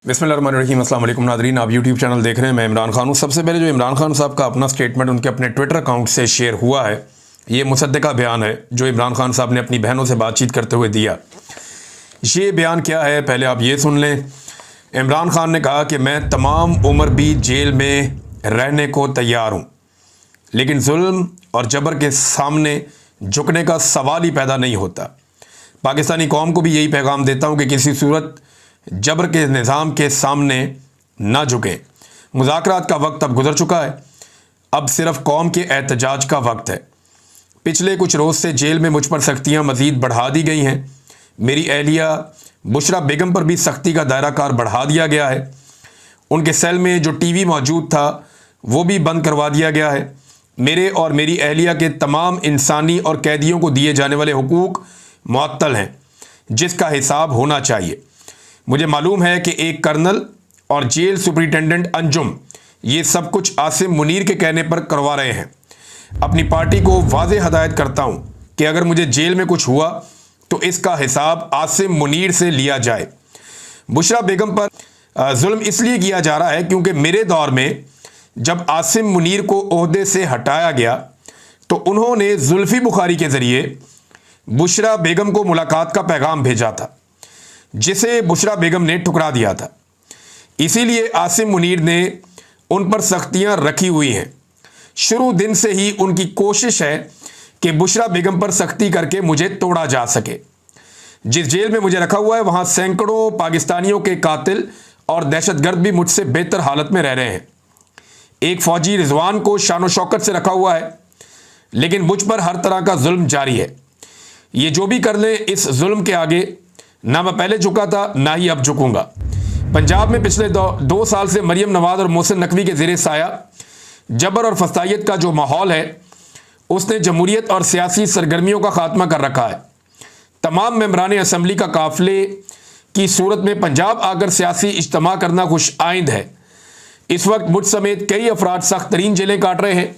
बिस्मिल्लाहिर्रहमानिर्रहीम। अस्सलाम वालेकुम नादरीन, आप यूट्यूब चैनल देख रहे हैं। मैं इमरान खान हूँ। सबसे पहले जो इमरान खान साहब का अपना स्टेटमेंट उनके अपने ट्विटर अकाउंट से शेयर हुआ है, ये मुसद्दिका बयान है जो इमरान खान साहब ने अपनी बहनों से बातचीत करते हुए दिया। ये बयान क्या है, पहले आप ये सुन लें। इमरान खान ने कहा कि मैं तमाम उम्र भी जेल में रहने को तैयार हूँ, लेकिन जुल्म और जबर के सामने झुकने का सवाल ही पैदा नहीं होता। पाकिस्तानी कौम को भी यही पैगाम देता हूँ कि किसी सूरत जबर के निज़ाम के सामने ना झुकें। मुज़ाकरात का वक्त अब गुजर चुका है, अब सिर्फ कौम के एहतजाज का वक्त है। पिछले कुछ रोज़ से जेल में मुझ पर सख्तियाँ मज़ीद बढ़ा दी गई हैं। मेरी अहलिया बुशरा बेगम पर भी सख्ती का दायरा कार बढ़ा दिया गया है। उनके सेल में जो टीवी मौजूद था वो भी बंद करवा दिया गया है। मेरे और मेरी अहलिया के तमाम इंसानी और कैदियों को दिए जाने वाले हुकूक मुअत्तल हैं, जिसका हिसाब होना चाहिए। मुझे मालूम है कि एक कर्नल और जेल सुपरिटेंडेंट अंजुम ये सब कुछ आसिम मुनीर के कहने पर करवा रहे हैं। अपनी पार्टी को वाज़ेह हदायत करता हूँ कि अगर मुझे जेल में कुछ हुआ तो इसका हिसाब आसिम मुनीर से लिया जाए। बुशरा बेगम पर जुल्म इसलिए किया जा रहा है क्योंकि मेरे दौर में जब आसिम मुनीर को ओहदे से हटाया गया तो उन्होंने जुल्फी बुखारी के ज़रिए बुशरा बेगम को मुलाकात का पैगाम भेजा था, जिसे बुशरा बेगम ने ठुकरा दिया था। इसीलिए आसिम मुनीर ने उन पर सख्तियां रखी हुई हैं। शुरू दिन से ही उनकी कोशिश है कि बुशरा बेगम पर सख्ती करके मुझे तोड़ा जा सके। जिस जेल में मुझे रखा हुआ है वहां सैकड़ों पाकिस्तानियों के कातिल और दहशतगर्द भी मुझसे बेहतर हालत में रह रहे हैं। एक फौजी रिजवान को शानो शौकत से रखा हुआ है, लेकिन मुझ पर हर तरह का जुल्म जारी है। ये जो भी कर ले, इस जुल्म के आगे ना मैं पहले झुका था ना ही अब झुकूंगा। पंजाब में पिछले 2 साल से मरियम नवाज और मोहसिन नकवी के ज़ेरे साया जबर और फसादियत का जो माहौल है उसने जमहूरियत और सियासी सरगर्मियों का खात्मा कर रखा है। तमाम मेंबरान असम्बली का काफिले की सूरत में पंजाब आकर सियासी इज्तिमा करना खुश आइंद है। इस वक्त मुझ समेत कई अफराद सख्त तरीन जेलें काट रहे हैं,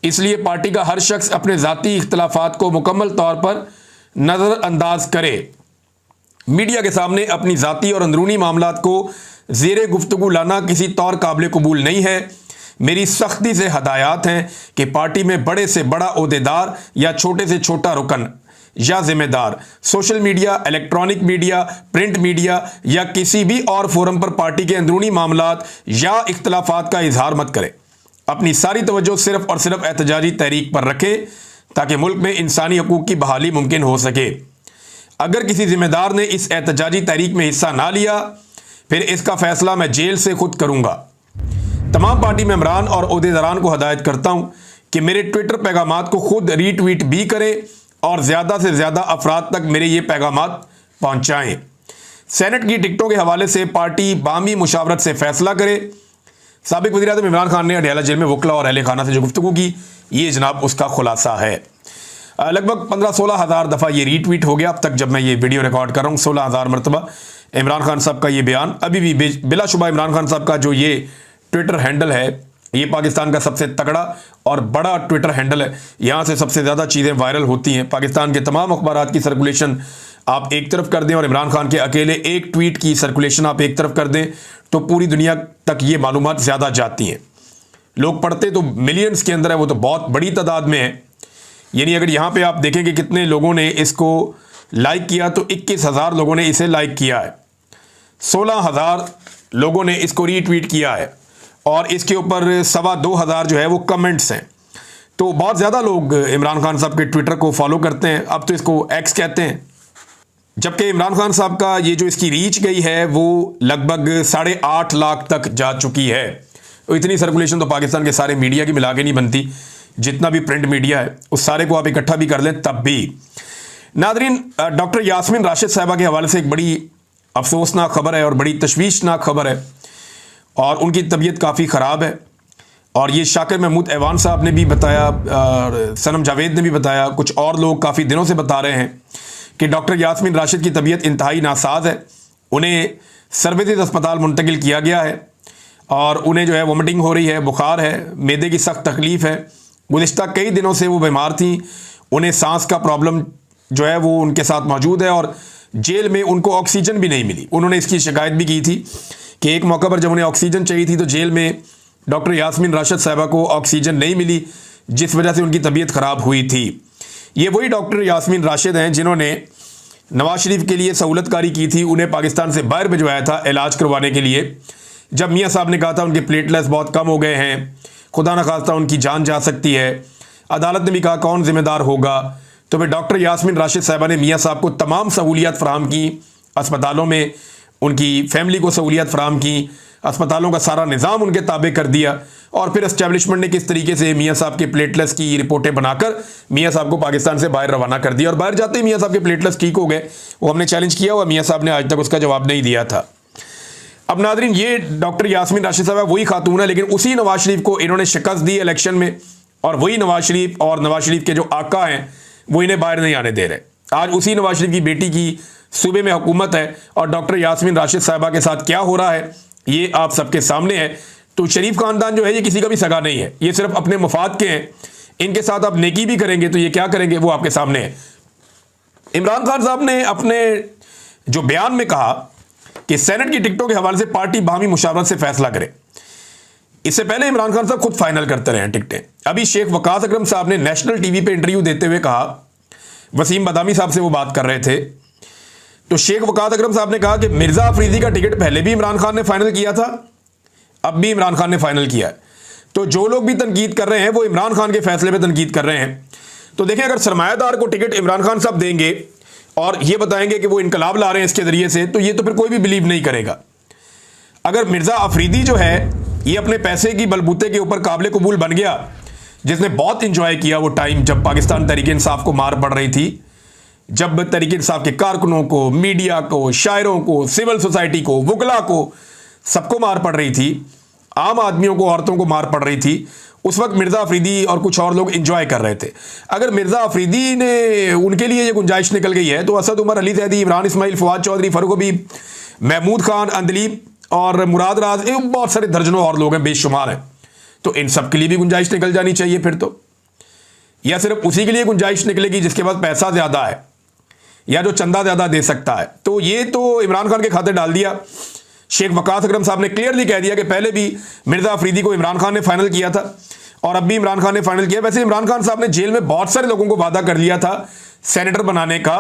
इसलिए पार्टी का हर शख्स अपने ज़ाती इख्तलाफात को मुकम्मल तौर पर नज़रअंदाज करे। मीडिया के सामने अपनी ज़ाती और अंदरूनी मामलात को ज़ेरे गुफ्तगू लाना किसी तौर काबिल कबूल नहीं है। मेरी सख्ती से हदायत हैं कि पार्टी में बड़े से बड़ा ओहदेदार या छोटे से छोटा रुकन या जिम्मेदार social media, electronic media, print media या किसी भी और फोरम पर पार्टी के अंदरूनी मामलात या इख्तलाफात का इजहार मत करे। अपनी सारी तवज्जो सिर्फ और सिर्फ एहतजाजी तहरीक पर रखें ताकि मुल्क में इंसानी हकूक़ की बहाली मुमकिन हो सके। अगर किसी जिम्मेदार ने इस एहतजाजी तहरीक में हिस्सा ना लिया, फिर इसका फैसला मैं जेल से खुद करूंगा। तमाम पार्टी मेंबरान और ओहदेदारान को हदायत करता हूं कि मेरे ट्विटर पैगामात को खुद रीट्वीट भी करें और ज़्यादा से ज़्यादा अफराद तक मेरे ये पैगामात पहुंचाएं। सेनेट की टिकटों के हवाले से पार्टी बामी मुशावरत से फैसला करे। साबिक वज़ीर-ए-आज़म इमरान खान ने अडयाला जेल में वकला और अहले खाना से जो गुफ्तगू की, ये जनाब उसका खुलासा है। लगभग 15-16 हज़ार दफ़ा ये रीट्वीट हो गया अब तक। जब मैं ये वीडियो रिकॉर्ड कर रहा हूँ 16 हज़ार मरतबा इमरान खान साहब का ये बयान। अभी भी बिलाशुबा इमरान खान साहब का जो ये ट्विटर हैंडल है ये पाकिस्तान का सबसे तगड़ा और बड़ा ट्विटर हैंडल है। यहाँ से सबसे ज़्यादा चीज़ें वायरल होती हैं। पाकिस्तान के तमाम अखबारात की सर्कुलेशन आप एक तरफ कर दें और इमरान खान के अकेले एक ट्वीट की सर्कुलेशन आप एक तरफ कर दें तो पूरी दुनिया तक ये मालूमात ज़्यादा जाती हैं। लोग पढ़ते तो मिलियंस के अंदर है, वो तो बहुत बड़ी तादाद में है। यानी अगर यहाँ पे आप देखें कि कितने लोगों ने इसको लाइक किया तो 21,000 लोगों ने इसे लाइक किया है, 16,000 लोगों ने इसको रीट्वीट किया है और इसके ऊपर 2,25,000 जो है वो कमेंट्स हैं। तो बहुत ज़्यादा लोग इमरान खान साहब के ट्विटर को फॉलो करते हैं। अब तो इसको एक्स कहते हैं। जबकि इमरान खान साहब का ये जो इसकी रीच गई है वो लगभग 8.5 लाख तक जा चुकी है। तो इतनी सर्कुलेशन तो पाकिस्तान के सारे मीडिया की मिला के नहीं बनती। जितना भी प्रिंट मीडिया है उस सारे को आप इकट्ठा भी कर लें तब भी। नादरीन, डॉक्टर यास्मीन राशिद साहिबा के हवाले से एक बड़ी अफसोसनाक खबर है और बड़ी तशवीशनाक खबर है और उनकी तबीयत काफ़ी ख़राब है। और ये शाकिर महमूद ऐवान साहब ने भी बताया, सनम जावेद ने भी बताया, कुछ और लोग काफ़ी दिनों से बता रहे हैं कि डॉक्टर यास्मीन राशिद की तबीयत इंतहाई नासाज है। उन्हें सर्वदित अस्पताल मुंतकिल किया गया है और उन्हें जो है वोमिटिंग हो रही है, बुखार है, मैदे की सख्त तकलीफ़ है। गुज़िश्ता कई दिनों से वो बीमार थी, उन्हें सांस का प्रॉब्लम जो है वो उनके साथ मौजूद है और जेल में उनको ऑक्सीजन भी नहीं मिली। उन्होंने इसकी शिकायत भी की थी कि एक मौका पर जब उन्हें ऑक्सीजन चाहिए थी तो जेल में डॉक्टर यास्मीन राशिद साहिबा को ऑक्सीजन नहीं मिली, जिस वजह से उनकी तबीयत खराब हुई थी। ये वही डॉक्टर यास्मीन राशिद हैं जिन्होंने नवाज शरीफ के लिए सहूलतकारी की थी, उन्हें पाकिस्तान से बाहर भिजवाया था इलाज करवाने के लिए। जब मियाँ साहब ने कहा था उनके प्लेटलेट्स बहुत कम हो गए हैं, खुदा न खास्ता उनकी जान जा सकती है, अदालत ने भी कहा कौन जिम्मेदार होगा, तो फिर डॉक्टर यास्मीन राशिद साहिबा ने मियाँ साहब को तमाम सहूलियात फराम की, अस्पतालों में उनकी फैमिली को सहूलियात फराम की, अस्पतालों का सारा निज़ाम उनके ताबे कर दिया। और फिर एस्टेब्लिशमेंट ने किस तरीके से मियाँ साहब के प्लेटलेट्स की रिपोर्टें बनाकर मियाँ साहब को पाकिस्तान से बाहर रवाना कर दिया, और बाहर जाते ही मियाँ साहब के प्लेटलेट्स ठीक हो गए। वो हमने चैलेंज किया हुआ, मियाँ साहब ने आज तक उसका जवाब नहीं दिया था। अब नादरीन, ये डॉक्टर यास्मीन राशिद साहब वही खातून है, लेकिन उसी नवाज शरीफ को इन्होंने शिकस्त दी इलेक्शन में, और वही नवाज शरीफ और नवाज शरीफ के जो आका हैं वो इन्हें बाहर नहीं आने दे रहे। आज उसी नवाज शरीफ की बेटी की सूबे में हुकूमत है, और डॉक्टर यास्मीन राशिद साहिबा के साथ क्या हो रहा है ये आप सबके सामने है। तो शरीफ खानदान जो है ये किसी का भी सगा नहीं है, ये सिर्फ अपने मफाद के हैं। इनके साथ आप नेकी भी करेंगे तो ये क्या करेंगे वो आपके सामने है। इमरान खान साहब ने अपने जो बयान में कहा कि सेनेट की टिकटों के हवाले से पार्टी बाहमी मुशावरत से फैसला करे। इससे पहले इमरान खान साहब खुद फाइनल करते रहे हैं टिकटें। अभी शेख वकास अकरम साहब ने नेशनल टीवी पे इंटरव्यू देते हुए कहा, वसीम बदामी साहब से वो बात कर रहे थे, तो शेख वकास अकरम साहब ने कहा कि मिर्जा अफरीदी का टिकट पहले भी इमरान खान ने फाइनल किया था, अब भी इमरान खान ने फाइनल किया है। तो जो लोग भी तनकीद कर रहे हैं वो इमरान खान के फैसले पे तनकीद कर रहे हैं। तो देखें, अगर सरमायादार को टिकट इमरान खान साहब देंगे और ये बताएंगे कि वो इनकलाब ला रहे हैं इसके जरिए से, तो ये तो फिर कोई भी बिलीव नहीं करेगा। अगर मिर्जा अफरीदी जो है ये अपने पैसे की बलबूते के ऊपर काबिल कबूल बन गया, जिसने बहुत इंजॉय किया वो टाइम जब पाकिस्तान तहरीक इंसाफ को मार पड़ रही थी, जब तहरीक इंसाफ के कारकुनों को, मीडिया को, शायरों को, सिविल सोसाइटी को, वकला को, सबको मार पड़ रही थी, आम आदमियों को, औरतों को मार पड़ रही थी, उस वक्त मिर्ज़ा अफरीदी और कुछ और लोग एंजॉय कर रहे थे। अगर मिर्ज़ा अफरीदी ने उनके लिए ये गुंजाइश निकल गई है तो असद उमर, अली जैदी, इमरान इस्माइल, फवाद चौधरी, फारूक हबीब, महमूद खान, अंदलीब और मुराद राज, बहुत सारे दर्जनों और लोग हैं, बेशुमार हैं, तो इन सब के लिए भी गुंजाइश निकल जानी चाहिए फिर तो। या सिर्फ उसी के लिए गुंजाइश निकलेगी जिसके पास पैसा ज़्यादा है या जो चंदा ज़्यादा दे सकता है? तो ये तो इमरान खान के खाते डाल दिया। शेख वकास अकरम साहब ने क्लियरली कह दिया कि पहले भी मिर्ज़ा अफरीदी को इमरान खान ने फाइनल किया था और अब भी इमरान खान ने फाइनल किया। वैसे इमरान खान साहब ने जेल में बहुत सारे लोगों को वादा कर लिया था सेनेटर बनाने का,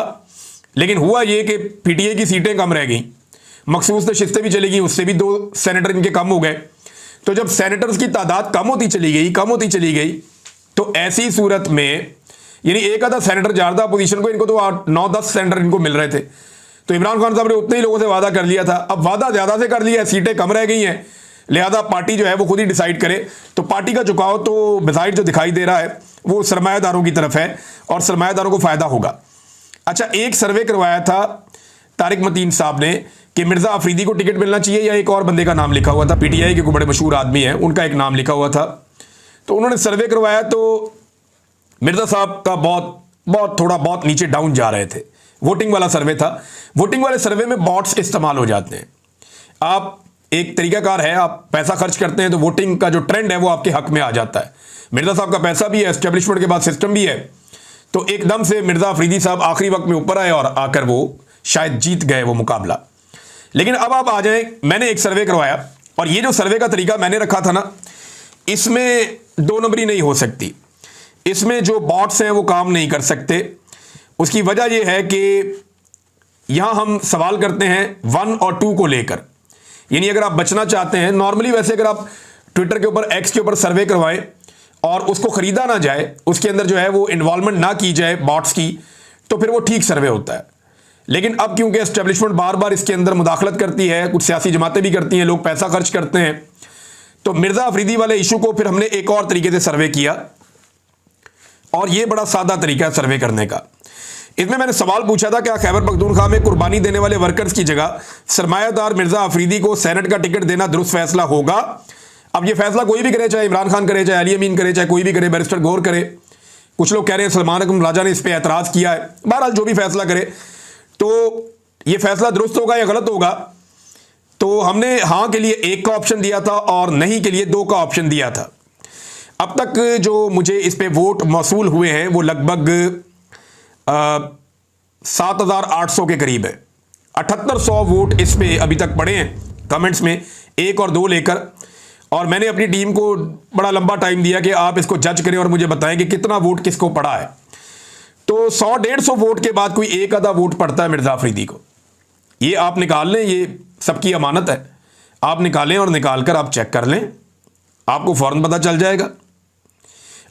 लेकिन हुआ ये कि पीटीआई की सीटें कम रह गई, मखसूस नशिस्तें भी चली गई, उससे भी 2 सेनेटर इनके कम हो गए। तो जब सेनेटर्स की तादाद कम होती चली गई तो ऐसी सूरत में यानी एक आधा सेनेटर जा रहा था अपोजिशन को, इनको तो 9-10 सेनेटर इनको मिल रहे थे। तो इमरान खान साहब ने उतने ही लोगों से वादा कर लिया था, अब वादा ज़्यादा से कर लिया है, सीटें कम रह गई हैं, लिहाजा पार्टी जो है वो खुद ही डिसाइड करे। तो पार्टी का झुकाव तो बिज़ाहिर जो दिखाई दे रहा है वो सरमायादारों की तरफ है और सरमायादारों को फ़ायदा होगा। अच्छा, एक सर्वे करवाया था तारिक मतीन साहब ने कि मिर्ज़ा अफरीदी को टिकट मिलना चाहिए या एक और बंदे का नाम लिखा हुआ था, पीटीआई के कोई बड़े मशहूर आदमी हैं उनका एक नाम लिखा हुआ था। तो उन्होंने सर्वे करवाया तो मिर्ज़ा साहब का बहुत नीचे डाउन जा रहे थे। वोटिंग वाला सर्वे था, वोटिंग वाले सर्वे में बॉट्स इस्तेमाल हो जाते हैं। आप एक तरीकाकार है, आप पैसा खर्च करते हैं तो वोटिंग का जो ट्रेंड है वो आपके हक में आ जाता है। मिर्ज़ा साहब का पैसा भी है, एस्टेब्लिशमेंट के बाद सिस्टम भी है, तो एकदम से मिर्ज़ा अफरीदी साहब आखिरी वक्त में ऊपर आए और आकर वो शायद जीत गए वो मुकाबला। लेकिन अब आप आ जाएं, मैंने एक सर्वे करवाया और ये जो सर्वे का तरीका मैंने रखा था ना, इसमें 2 नंबरी नहीं हो सकती, इसमें जो बॉट्स हैं वो काम नहीं कर सकते। उसकी वजह यह है कि यहां हम सवाल करते हैं 1 और 2 को लेकर, यानी अगर आप बचना चाहते हैं, नॉर्मली वैसे अगर आप ट्विटर के ऊपर, एक्स के ऊपर सर्वे करवाएं और उसको खरीदा ना जाए, उसके अंदर जो है वो इन्वॉल्वमेंट ना की जाए बॉट्स की, तो फिर वो ठीक सर्वे होता है। लेकिन अब क्योंकि एस्टेब्लिशमेंट बार बार इसके अंदर मुदाखलत करती है, कुछ सियासी जमातें भी करती हैं, लोग पैसा खर्च करते हैं, तो मिर्ज़ा अफरीदी वाले इशू को फिर हमने एक और तरीके से सर्वे किया और ये बड़ा सादा तरीका है सर्वे करने का। इसमें मैंने सवाल पूछा था, क्या खैबर पख्तूनख्वा में कुर्बानी देने वाले वर्कर्स की जगह सरमायादार मिर्ज़ा अफरीदी को सेनेट का टिकट देना दुरुस्त फैसला होगा? अब ये फैसला कोई भी करे, चाहे इमरान खान करे, चाहे अली अमीन करे, चाहे कोई भी करे, बैरिस्टर गौर करे, कुछ लोग कह रहे हैं सलमान अकरम राजा ने इस पर एतराज़ किया है, बहरहाल जो भी फैसला करे, तो ये फैसला दुरुस्त होगा या गलत होगा? तो हमने हाँ के लिए 1 का ऑप्शन दिया था और नहीं के लिए 2 का ऑप्शन दिया था। अब तक जो मुझे इस पे वोट मौसूल हुए हैं वो लगभग 7,800 के करीब है। 7800 वोट इस पे अभी तक पड़े हैं कमेंट्स में 1 और 2 लेकर, और मैंने अपनी टीम को बड़ा लंबा टाइम दिया कि आप इसको जज करें और मुझे बताएं कि कितना वोट किसको पड़ा है। तो 100-150 वोट के बाद कोई एक आधा वोट पड़ता है मिर्ज़ा अफरीदी को। ये आप निकाल लें, ये सबकी अमानत है, आप निकालें और निकाल कर आप चेक कर लें, आपको फौरन पता चल जाएगा।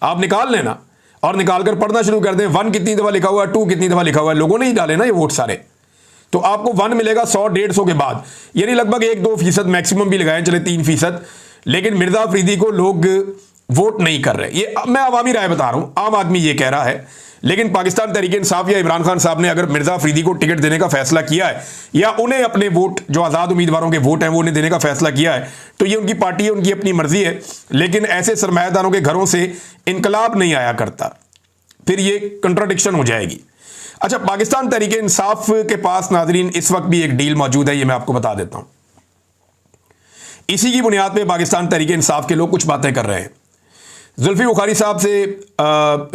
आप निकाल लेना और निकाल कर पढ़ना शुरू कर दें, 1 कितनी दफ़ा लिखा हुआ है, 2 कितनी दफ़ा लिखा हुआ है। लोगों ने ही डाले ना ये वोट सारे, तो आपको 1 मिलेगा 100-150 के बाद, यानी लगभग 1-2% मैक्सिमम भी लगाएं, चले 3%। लेकिन मिर्ज़ा अफरीदी को लोग वोट नहीं कर रहे। ये मैं अवामी राय बता रहा हूं, आम आदमी ये कह रहा है। लेकिन पाकिस्तान तहरीक इंसाफ या इमरान खान साहब ने अगर मिर्ज़ा अफरीदी को टिकट देने का फैसला किया है, या उन्हें अपने वोट जो आज़ाद उम्मीदवारों के वोट हैं वो उन्हें देने का फैसला किया है, तो ये उनकी पार्टी है, उनकी अपनी मर्जी है। लेकिन ऐसे सरमायादारों के घरों से इनकलाब नहीं आया करता, फिर ये कंट्राडिक्शन हो जाएगी। अच्छा, पाकिस्तान तहरीक इंसाफ के पास नाजरीन इस वक्त भी एक डील मौजूद है, ये मैं आपको बता देता हूं। इसी की बुनियाद पे पाकिस्तान तहरीक इंसाफ के लोग कुछ बातें कर रहे हैं। जुल्फी बुखारी साहब से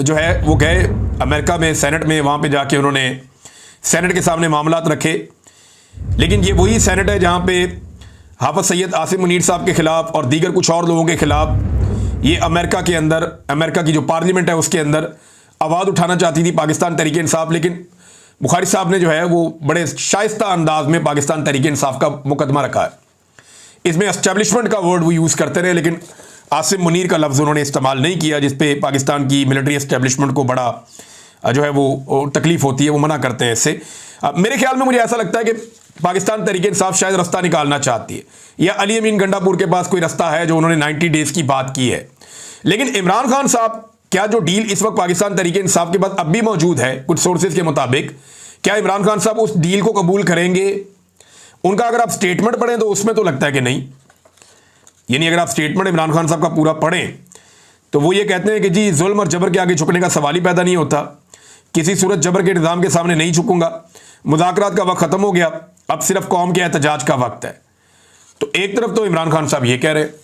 जो है वो गए अमेरिका में, सेनेट में, वहाँ पे जाके उन्होंने सेनेट के सामने मामलात रखे। लेकिन ये वही सेनेट है जहाँ पे हाफिज सैयद आसिम मुनीर साहब के खिलाफ और दीगर कुछ और लोगों के खिलाफ ये अमेरिका के अंदर, अमेरिका की जो पार्लियामेंट है उसके अंदर आवाज़ उठाना चाहती थी पाकिस्तान तहरीक इंसाफ। लेकिन बुखारी साहब ने जो है वो बड़े शाइस्ता अंदाज में पाकिस्तान तहरीक इंसाफ का मुकदमा रखा है। इसमें एस्टेब्लिशमेंट का वर्ड वो यूज़ करते रहे, लेकिन आसिम मुनीर का लफ्ज़ उन्होंने इस्तेमाल नहीं किया, जिसपे पाकिस्तान की मिलिट्री एस्टेब्लिशमेंट को बड़ा जो है वो तकलीफ होती है, वो मना करते हैं इससे। मेरे ख्याल में मुझे ऐसा लगता है कि पाकिस्तान तहरीक इंसाफ शायद रास्ता निकालना चाहती है, या अली अमीन गंडापुर के पास कोई रास्ता है जो उन्होंने 90 डेज़ की बात की है। लेकिन इमरान खान साहब, क्या जो डील इस वक्त पाकिस्तान तहरीक इंसाफ के पास अब भी मौजूद है कुछ सोर्सेज के मुताबिक, क्या इमरान खान साहब उस डील को कबूल करेंगे? उनका अगर आप स्टेटमेंट पढ़ें तो उसमें तो लगता है कि नहीं। यानी अगर आप स्टेटमेंट इमरान खान साहब का पूरा पढ़ें तो वो ये कहते हैं कि जी जुल्म और जबर के आगे झुकने का सवाल ही पैदा नहीं होता, किसी सूरत जबर के निज़ाम के सामने नहीं झुकूंगा, मुज़ाकरात का वक्त ख़त्म हो गया, अब सिर्फ कौम के एहतजाज का वक्त है। तो एक तरफ तो इमरान खान साहब ये कह रहे हैं,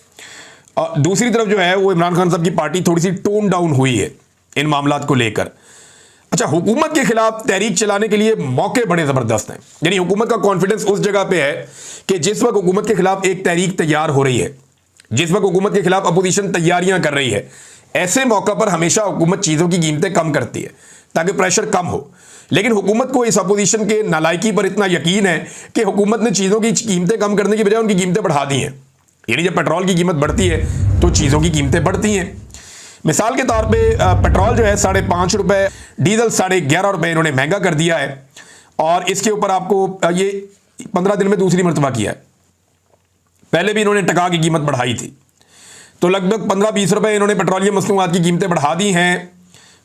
और दूसरी तरफ जो है वो इमरान खान साहब की पार्टी थोड़ी सी टोन डाउन हुई है इन मामलात को लेकर। अच्छा, हुकूमत के खिलाफ तहरीक चलाने के लिए मौके बड़े ज़बरदस्त हैं। यानी हुकूमत का कॉन्फिडेंस उस जगह पे है कि जिस वक्त हुकूमत के खिलाफ एक तहरीक तैयार हो रही है, जिस वक्त हुकूमत के खिलाफ अपोजिशन तैयारियां कर रही है, ऐसे मौका पर हमेशा हुकूमत चीज़ों की कीमतें कम करती है ताकि प्रेशर कम हो। लेकिन हुकूमत को इस अपोजिशन के नालायकी पर इतना यकीन है कि हुकूमत ने चीज़ों की कीमतें कम करने की बजाय उनकी कीमतें बढ़ा दी हैं। यानी जब पेट्रोल की कीमत बढ़ती है तो चीज़ों की कीमतें बढ़ती हैं। मिसाल के तौर पे पेट्रोल जो है 5.5 रुपये, डीजल 11.5 रुपये इन्होंने महंगा कर दिया है, और इसके ऊपर आपको ये 15 दिन में दूसरी मरतबा किया है। पहले भी इन्होंने टका की कीमत बढ़ाई थी, तो लगभग 15-20 रुपये इन्होंने पेट्रोलियम मसनूआत की कीमतें बढ़ा दी हैं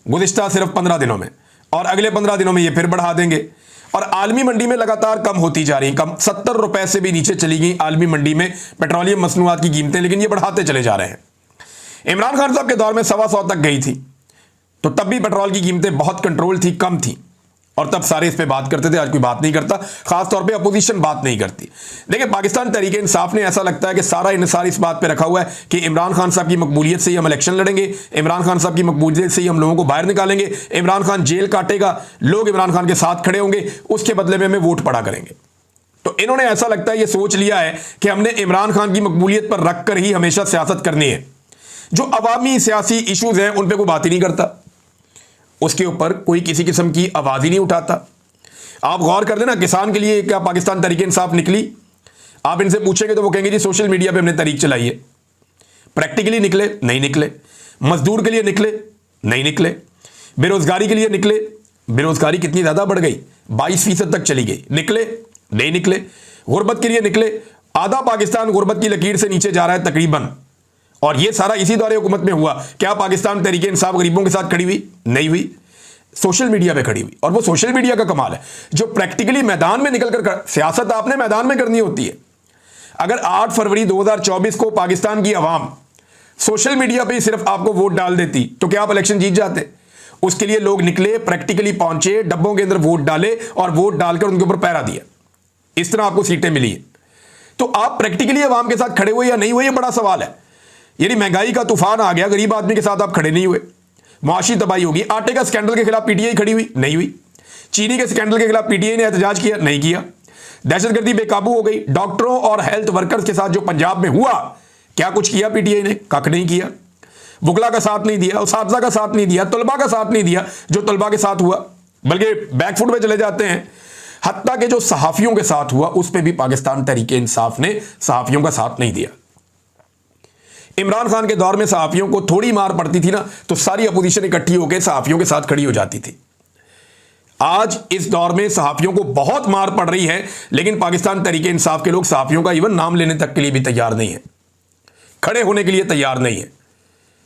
गुज़िश्ता सिर्फ 15 दिनों में, और अगले 15 दिनों में ये फिर बढ़ा देंगे। और आलमी मंडी में लगातार कम होती जा रही, कम 70 रुपये से भी नीचे चली गई आलमी मंडी में पेट्रोलियम मसनूआत की कीमतें, लेकिन ये बढ़ाते चले जा रहे हैं। इमरान खान साहब के दौर में 125 तक गई थी, तो तब भी पेट्रोल की कीमतें बहुत कंट्रोल थी, कम थी, और तब सारे इस पे बात करते थे। आज कोई बात नहीं करता, खास तौर पे अपोजिशन बात नहीं करती। देखिए, पाकिस्तान तहरीक इंसाफ ने ऐसा लगता है कि सारा इन्हिसार इस बात पे रखा हुआ है कि इमरान खान साहब की मकबूलियत से ही हम इलेक्शन लड़ेंगे, इमरान खान साहब की मकबूलियत से ही हम लोगों को बाहर निकालेंगे, इमरान खान जेल काटेगा, लोग इमरान खान के साथ खड़े होंगे, उसके बदले में हमें वोट पड़ा करेंगे। तो इन्होंने ऐसा लगता है ये सोच लिया है कि हमने इमरान खान की मकबूलियत पर रख कर ही हमेशा सियासत करनी है। जो अवामी सियासी इशूज हैं उन पर कोई बात ही नहीं करता, उसके ऊपर कोई किसी किस्म की आवाज़ ही नहीं उठाता। आप गौर कर लेना, किसान के लिए क्या पाकिस्तान तहरीक इंसाफ निकली? आप इनसे पूछेंगे तो वो कहेंगे जी सोशल मीडिया पे हमने तहरीक चलाई है। प्रैक्टिकली निकले? नहीं निकले। मजदूर के लिए निकले? नहीं निकले। बेरोजगारी के लिए निकले? बेरोजगारी कितनी ज़्यादा बढ़ गई, 22% तक चली गई, निकले? नहीं निकले। गुर्बत के लिए निकले? आधा पाकिस्तान गुर्बत की लकीर से नीचे जा रहा है तकरीबन, और ये सारा इसी दौरे हुकूमत में हुआ। क्या पाकिस्तान तहरीक इंसाफ गरीबों के साथ खड़ी हुई? नहीं हुई, सोशल मीडिया पे खड़ी हुई। और वो सोशल मीडिया का कमाल है जो प्रैक्टिकली मैदान में निकलकर सियासत आपने मैदान में करनी होती है। अगर 8 फरवरी 2024 को पाकिस्तान की आवाम सोशल मीडिया पे ही सिर्फ आपको वोट डाल देती तो क्या आप इलेक्शन जीत जाते? उसके लिए लोग निकले, प्रैक्टिकली पहुंचे, डब्बों के अंदर वोट डाले और वोट डालकर उनके ऊपर पहरा दिया, इस तरह आपको सीटें मिली है। तो आप प्रैक्टिकली आवाम के साथ खड़े हुए या नहीं हुए, ये बड़ा सवाल है। यानी महंगाई का तूफान आ गया, गरीब आदमी के साथ आप खड़े नहीं हुए, मुआशी तबाही होगी। आटे का स्कैंडल के खिलाफ पीटीआई खड़ी हुई? नहीं हुई। चीनी के स्कैंडल के खिलाफ पीटीआई ने एहतजाज किया? नहीं किया। दहशतगर्दी बेकाबू हो गई। डॉक्टरों और हेल्थ वर्कर्स के साथ जो पंजाब में हुआ, क्या कुछ किया पीटीआई ने? कख नहीं किया। वुकला का साथ नहीं दिया, उसातिज़ा का साथ नहीं दिया, तलबा का साथ नहीं दिया जो तलबा के साथ हुआ, बल्कि बैकफुट में चले जाते हैं। हत्ता के जो सहाफ़ियों के साथ हुआ उस पर भी पाकिस्तान तहरीक इंसाफ ने सहाफ़ियों का साथ नहीं दिया। इमरान खान के दौर में सहाफ़ियों को थोड़ी मार पड़ती थी ना, तो सारी अपोजिशन इकट्ठी होकर सहाफ़ियों के साथ खड़ी हो जाती थी। आज इस दौर में सहाफ़ियों को बहुत मार पड़ रही है, लेकिन पाकिस्तान तहरीक इंसाफ के लोग सहाफ़ियों का इवन नाम लेने तक के लिए भी तैयार नहीं है, खड़े होने के लिए तैयार नहीं है।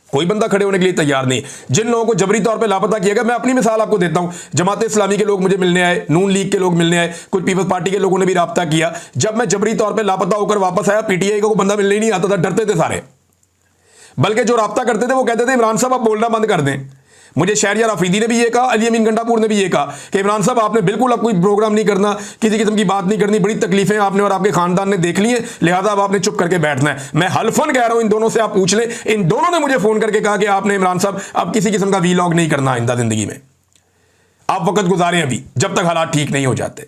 कोई बंदा खड़े होने के लिए तैयार नहीं। जिन लोगों को जबरी तौर पे लापता किया गया, मैं अपनी मिसाल आपको देता हूं। जमात इस्लामी के लोग मुझे मिलने आए, नून लीग के लोग मिलने आए, कुछ पीपल्स पार्टी के लोगों ने भी राब्ता किया। जब मैं जबरी तौर पे लापता होकर वापस आया, पीटीआई को बंदा मिलने ही नहीं आता था, डरते थे सारे। बल्कि जो राब्ता करते थे वो कहते थे इमरान साहब आप बोलना बंद कर दें। मुझे शहरियार अफरीदी ने भी ये कहा, अली अमीन गंडापुर ने भी ये कहा कि इमरान साहब आपने बिल्कुल अब कोई प्रोग्राम नहीं करना, किसी किस्म की बात नहीं करनी, बड़ी तकलीफें आपने और आपके खानदान ने देख ली है, लिहाजा अब आपने चुप करके बैठना है। मैं हल्फन कह रहा हूं, इन दोनों से आप पूछ लें, इन दोनों ने मुझे फोन करके कहा कि आपने इमरान साहब अब किसी किस्म का वीलॉग नहीं करना आइंदा जिंदगी में, आप वक्त गुजारें अभी जब तक हालात ठीक नहीं हो जाते।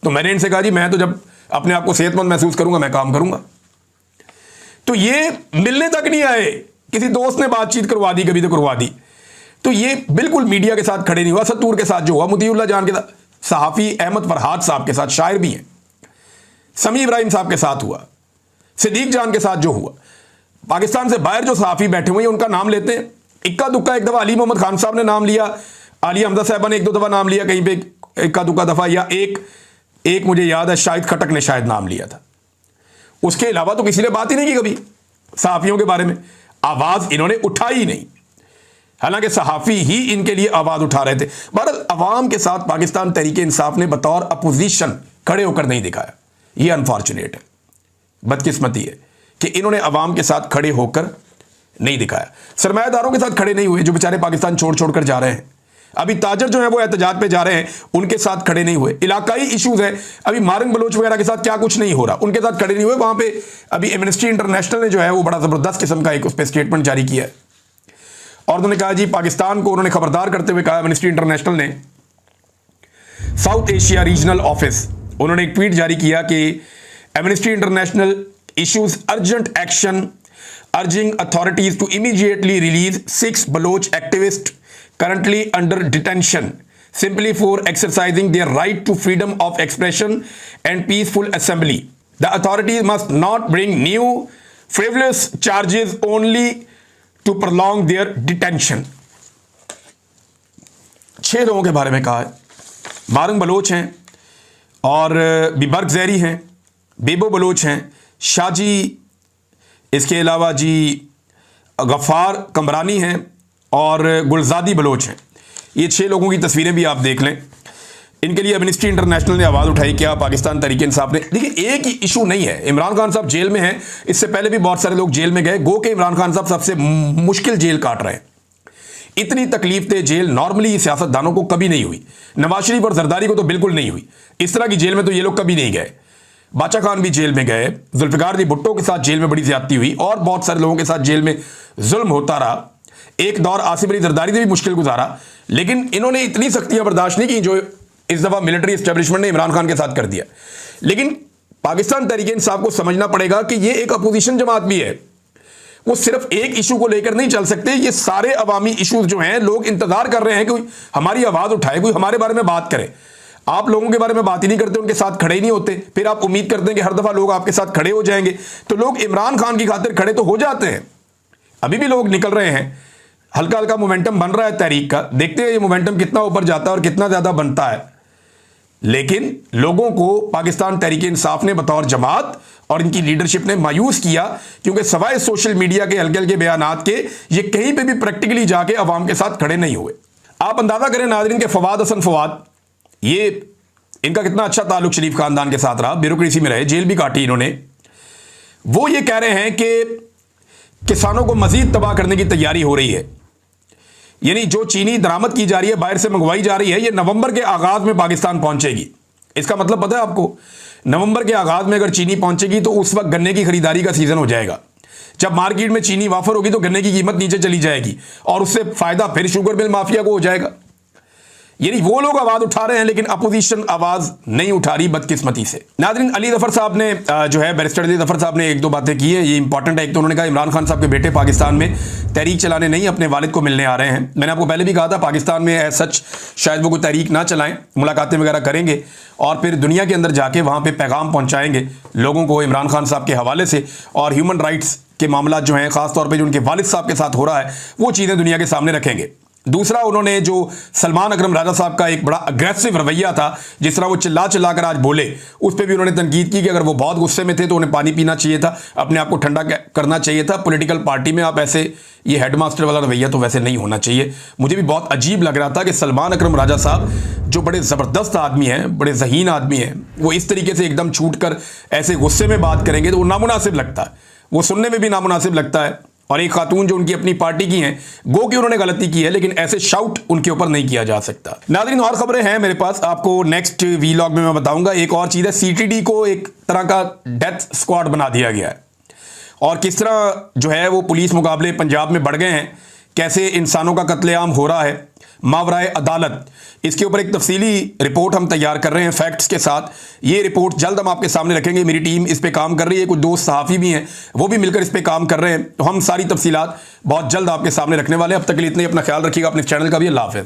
तो मैंने इनसे कहा जी मैं तो जब अपने आप को सेहतमंद महसूस करूंगा मैं काम करूंगा। तो ये मिलने तक नहीं आए, किसी दोस्त ने बातचीत करवा दी, कभी तो करवा दी। तो ये बिल्कुल मीडिया के साथ खड़े नहीं हुआ। सत्तूर के साथ जो हुआ, मुतीउल्लाह जान के साथ, सहाफ़ी अहमद फरहाद साहब के साथ, शायर भी हैं, समी इब्राहिम साहब के साथ हुआ, सिद्दीक जान के साथ जो हुआ, पाकिस्तान से बाहर जो सहाफ़ी बैठे हुए हैं उनका नाम लेते हैं। इक्का दुक्का एक दफ़ा अली मोहम्मद खान साहब ने नाम लिया, आलिया हमजा साहबा ने एक दो दफ़ा नाम लिया कहीं पे, इक्का दुक्का दफ़ा, या एक मुझे याद है शाहिद खटक ने शायद नाम लिया था। उसके अलावा तो किसी ने बात ही नहीं की कभी सहाफ़ियों के बारे में, आवाज़ इन्होंने उठाई ही नहीं, हालांकि सहाफ़ी ही इनके लिए आवाज़ उठा रहे थे। बहरहाल अवाम के साथ पाकिस्तान तहरीक इंसाफ ने बतौर अपोजिशन खड़े होकर नहीं दिखाया। यह अनफॉर्चुनेट है, बदकिस्मती है कि इन्होंने अवाम के साथ खड़े होकर नहीं दिखाया। सरमायादारों के साथ खड़े नहीं हुए जो बेचारे पाकिस्तान छोड़ छोड़ कर जा रहे हैं। अभी ताजर जो है वो एहतजाज पे जा रहे हैं, उनके साथ खड़े नहीं हुए। इलाकाई इशूज़ है, अभी मारंग बलोच वगैरह के साथ क्या कुछ नहीं हो रहा, उनके साथ खड़े नहीं हुए। वहाँ पे अभी एमनेस्टी इंटरनेशनल ने जो है वो बड़ा ज़बरदस्त किस्म का एक उस पर स्टेटमेंट जारी किया है, और उन्होंने कहा जी पाकिस्तान को उन्होंने खबरदार करते हुए कहा, एमनेस्टी इंटरनेशनल ने साउथ एशिया रीजनल ऑफिस, उन्होंने एक ट्वीट जारी किया कि Amnesty International issues urgent action urging authorities to immediately release 6 Baloch activist currently under detention simply for exercising their right to freedom of expression and peaceful assembly. The authorities must not bring new frivolous charges only to prolong their detention. 6 लोगों के बारे में कहा है। Marang Bloch हैं और बिबर्ग ज़ैरी हैं, बेबो Bloch हैं, शाजी, इसके अलावा जी गफ़ार कमरानी हैं और गुलजादी बलोच हैं। ये 6 लोगों की तस्वीरें भी आप देख लें। इनके लिए एमनेस्टी इंटरनेशनल ने आवाज़ उठाई, क्या पाकिस्तान तहरीक इंसाफ ने। देखिए एक ही इशू नहीं है, इमरान खान साहब जेल में हैं, इससे पहले भी बहुत सारे लोग जेल में गए, गो के इमरान खान साहब सबसे मुश्किल जेल काट रहे हैं। इतनी तकलीफ दे जेल नॉर्मली सियासतदानों को कभी नहीं हुई, नवाज शरीफ और जरदारी को तो बिल्कुल नहीं हुई। इस तरह की जेल में तो ये लोग कभी नहीं गए। बादशाह खान भी जेल में गए, जुल्फ़िकार अली भुट्टो के साथ जेल में बड़ी ज्यादती हुई, और बहुत सारे लोगों के साथ जेल में जुल्म होता रहा। एक दौर आसिफ अली जरदारी ने भी मुश्किल गुजारा, लेकिन इन्होंने इतनी सख्तियां बर्दाश्त नहीं की जो इस दफा मिलिट्री एस्टेब्लिशमेंट ने इमरान खान के साथ कर दिया। लेकिन पाकिस्तान तहरीक इंसाफ को समझना पड़ेगा कि ये एक अपोजिशन जमात भी है, वो सिर्फ एक इशू को लेकर नहीं चल सकते। ये सारे अवामी इशूज जो हैं, लोग इंतजार कर रहे हैं कि हमारी आवाज उठाए, कोई हमारे बारे में बात करे। आप लोगों के बारे में बात ही नहीं करते, उनके साथ खड़े ही नहीं होते, फिर आप उम्मीद करते हैं कि हर दफा लोग आपके साथ खड़े हो जाएंगे। तो लोग इमरान खान की खातिर खड़े तो हो जाते हैं, अभी भी लोग निकल रहे हैं, हल्का हल्का मोमेंटम बन रहा है तहरीक का। देखते हैं ये मोमेंटम कितना ऊपर जाता है और कितना ज्यादा बनता है। लेकिन लोगों को पाकिस्तान तहरीक इंसाफ ने बतौर जमात और इनकी लीडरशिप ने मायूस किया, क्योंकि सवाए सोशल मीडिया के हल्के हल्के बयानात के ये कहीं पे भी प्रैक्टिकली जाके अवाम के साथ खड़े नहीं हुए। आप अंदाजा करें नाज़रीन के फवाद हसन फवाद, ये इनका कितना अच्छा ताल्लुक शरीफ खानदान के साथ रहा, ब्यूरोक्रेसी में रहे, जेल भी काटी इन्होंने। वो ये कह रहे हैं कि किसानों को मजीद तबाह करने की तैयारी हो रही है, यानी जो चीनी दरामद की जा रही है, बाहर से मंगवाई जा रही है, ये नवंबर के आगाज में पाकिस्तान पहुंचेगी। इसका मतलब पता है आपको, नवंबर के आगाज में अगर चीनी पहुंचेगी तो उस वक्त गन्ने की खरीदारी का सीजन हो जाएगा। जब मार्केट में चीनी वाफर होगी तो गन्ने की कीमत नीचे चली जाएगी और उससे फायदा फिर शुगर मिल माफिया को हो जाएगा। यानी वो लोग आवाज उठा रहे हैं लेकिन अपोजिशन आवाज नहीं उठा रही, बदकिस्मती से। नाज़रीन, अली ज़फ़र साहब ने जो है बैरिस्टर अली ज़फ़र साहब ने एक दो बातें की है, ये इंपॉर्टेंट है। एक तो उन्होंने कहा इमरान खान साहब के बेटे पाकिस्तान में तहरीक चलाने नहीं अपने वालिद को मिलने आ रहे हैं। मैंने आपको पहले भी कहा था पाकिस्तान में सच शायद वो कोई तहरीक ना चलाएं, मुलाकातें वगैरह करेंगे और फिर दुनिया के अंदर जाके वहाँ पे पैगाम पहुँचाएंगे लोगों को इमरान खान साहब के हवाले से, और ह्यूमन राइट्स के मामला जो हैं ख़ास तौर पे जो उनके वालिद साहब के साथ हो रहा है वो चीज़ें दुनिया के सामने रखेंगे। दूसरा, उन्होंने जो सलमान अकरम राजा साहब का एक बड़ा अग्रेसिव रवैया था, जिस तरह वो चिल्ला चिल्ला कर आज बोले, उस पर भी उन्होंने तनकीद की कि अगर वो बहुत गुस्से में थे तो उन्हें पानी पीना चाहिए था, अपने आप को ठंडा करना चाहिए था। पॉलिटिकल पार्टी में आप ऐसे ये हेडमास्टर वाला रवैया तो वैसे नहीं होना चाहिए। मुझे भी बहुत अजीब लग रहा था कि सलमान अकरम राजा साहब जो बड़े ज़बरदस्त आदमी हैं, बड़े ज़हीन आदमी हैं, वो इस तरीके से एकदम छूट कर ऐसे गुस्से में बात करेंगे तो वो नामुनासिब लगता है, वो सुनने में भी नामुनासिब लगता है। और एक खातून जो उनकी अपनी पार्टी की हैं, गो कि उन्होंने गलती की है, लेकिन ऐसे शाउट उनके ऊपर नहीं किया जा सकता। नाज़रीन, और खबरें हैं मेरे पास, आपको नेक्स्ट वीलॉग में मैं बताऊंगा। एक और चीज़ है, सीटीडी को एक तरह का डेथ स्क्वाड बना दिया गया है और किस तरह जो है वो पुलिस मुकाबले पंजाब में बढ़ गए हैं, कैसे इंसानों का कत्लेआम हो रहा है मावराए अदालत, इसके ऊपर एक तफसीली रिपोर्ट हम तैयार कर रहे हैं फैक्ट्स के साथ। ये रिपोर्ट जल्द हम आपके सामने रखेंगे। मेरी टीम इस पे काम कर रही है, कुछ दोस्त सहाफ़ी भी हैं, वो भी मिलकर इस पे काम कर रहे हैं। तो हम सारी तफसीलात बहुत जल्द आपके सामने रखने वाले हैं। अब तक के लिए इतने, अपना ख्याल रखिएगा, अपने चैनल का भी। अल्लाह हाफ़िज़।